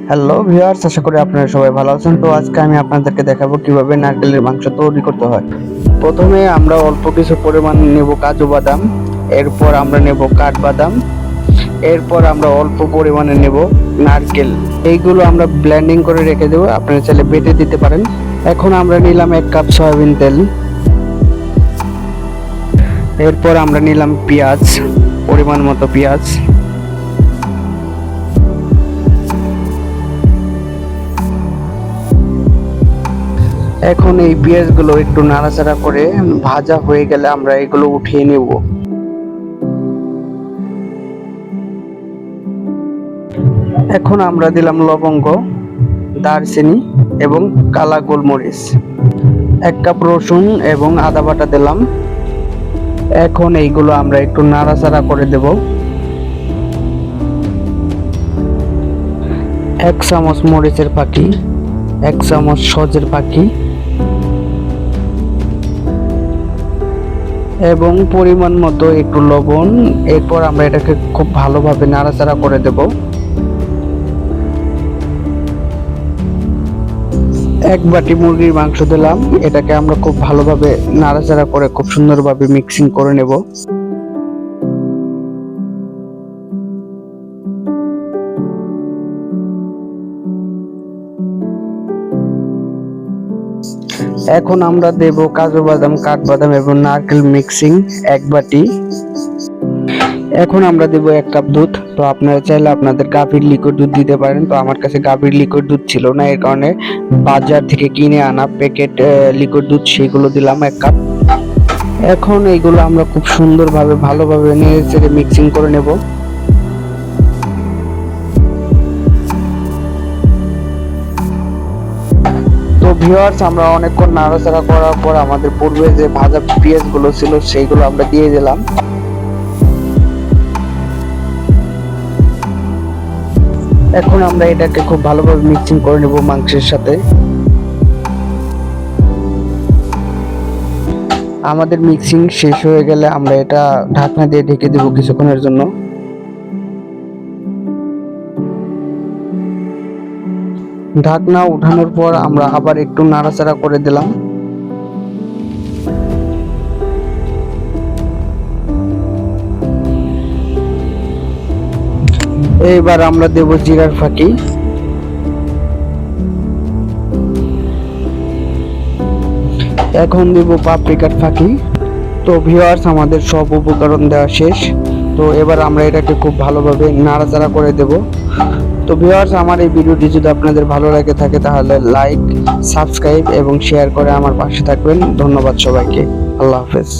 Hello viewers, আশা করি আপনারা সবাই ভালো আছেন। তো আজকে আমি আপনাদেরকে দেখাবো কিভাবে নারকেলের মাংস তৈরি করতে হয়। প্রথমে আমরা অল্প কিছু পরিমাণ নেব কাজু বাদাম, এরপর আমরা নেব কাঠবাদাম, এরপর আমরা অল্প পরিমাণে নেব নারকেল। এইগুলো আমরা ব্লেন্ডিং করে রেখে দেবো, আপনারা চাইলে বেটে দিতে পারেন। এখন আমরা নিলাম 1 কাপ সয়াবিন তেল, এরপর আমরা নিলাম পেঁয়াজ, পরিমাণ মতো পেঁয়াজ। এখন এই পেঁয়াজগুলো একটু নাড়াচাড়া করে ভাজা হয়ে গেলে আমরা এগুলো উঠিয়ে নেব। এখন আমরা দিলাম লবঙ্গ, দারচিনি এবং কালা গোলমরিচ। 1 কাপ রসুন এবং আদা বাটা দিলাম। এখন এইগুলো আমরা একটু নাড়াচাড়া করে দেব। 1 চামচ মরিচের ফাঁকি, 1 চামচ সজের ফাঁকি এবং পরিমাণ মতো একটু লবণ। এরপর আমরা এটাকে খুব ভালোভাবে নাড়াচাড়া করে দেব। 1 বাটি মুরগির মাংস দিলাম, এটাকে আমরা খুব ভালোভাবে নাড়াচাড়া করে খুব সুন্দরভাবে মিক্সিং করে নেব। এখন আমরা দেব কাজু বাদাম, কাঠবাদাম এবং নারকেল মিক্সিং 1 বাটি। এখন আমরা দেব 1 কাপ দুধ। তো আপনারা চাইলে আপনাদের গাভীর লিকুইড দুধ দিতে পারেন। তো আমার কাছে গাভীর লিকুইড দুধ ছিল না, এর কারণে বাজার থেকে কিনে আনা প্যাকেট লিকুইড দুধ সেগুলো দিলাম 1 কাপ। এখন এইগুলো আমরা খুব সুন্দরভাবে ভালোভাবে নেড়ে মিক্সিং করে নেব। তো ভিউয়ার্স, আমরা অনেকক্ষণ নাড়াচাড়া করার পর আমাদের পূর্বে যে ভাজা পেঁয়াজগুলো ছিল সেইগুলো আমরা দিয়ে দিলাম। এখন আমরা এটাকে খুব ভালোভাবে মিক্সিং করে নেব মাংসের সাথে। আমাদের মিক্সিং শেষ হয়ে গেলে আমরা এটা ঢাকনা দিয়ে ঢেকে দেব কিছুক্ষণের জন্য। ঢাকনা উঠানোর পর আমরা আবার একটু নাড়াচাড়া করে দিলাম। এইবার আমরা দেব জিরার ফাঁকি, এখন দেব পাপরিকার ফাঁকি। তো ভিউয়ার্স, আমাদের সব উপকরণ দেওয়া শেষ। তো এবার আমরা এটাকে খুব ভালোভাবে নাড়াচাড়া করে দেব। তো ভিউয়ার্স, আমার এই ভিডিওটি যদি আপনাদের ভালো লাগে থাকে তাহলে লাইক, সাবস্ক্রাইব এবং শেয়ার করে আমার পাশে থাকবেন। ধন্যবাদ সবাইকে। আল্লাহ হাফেজ।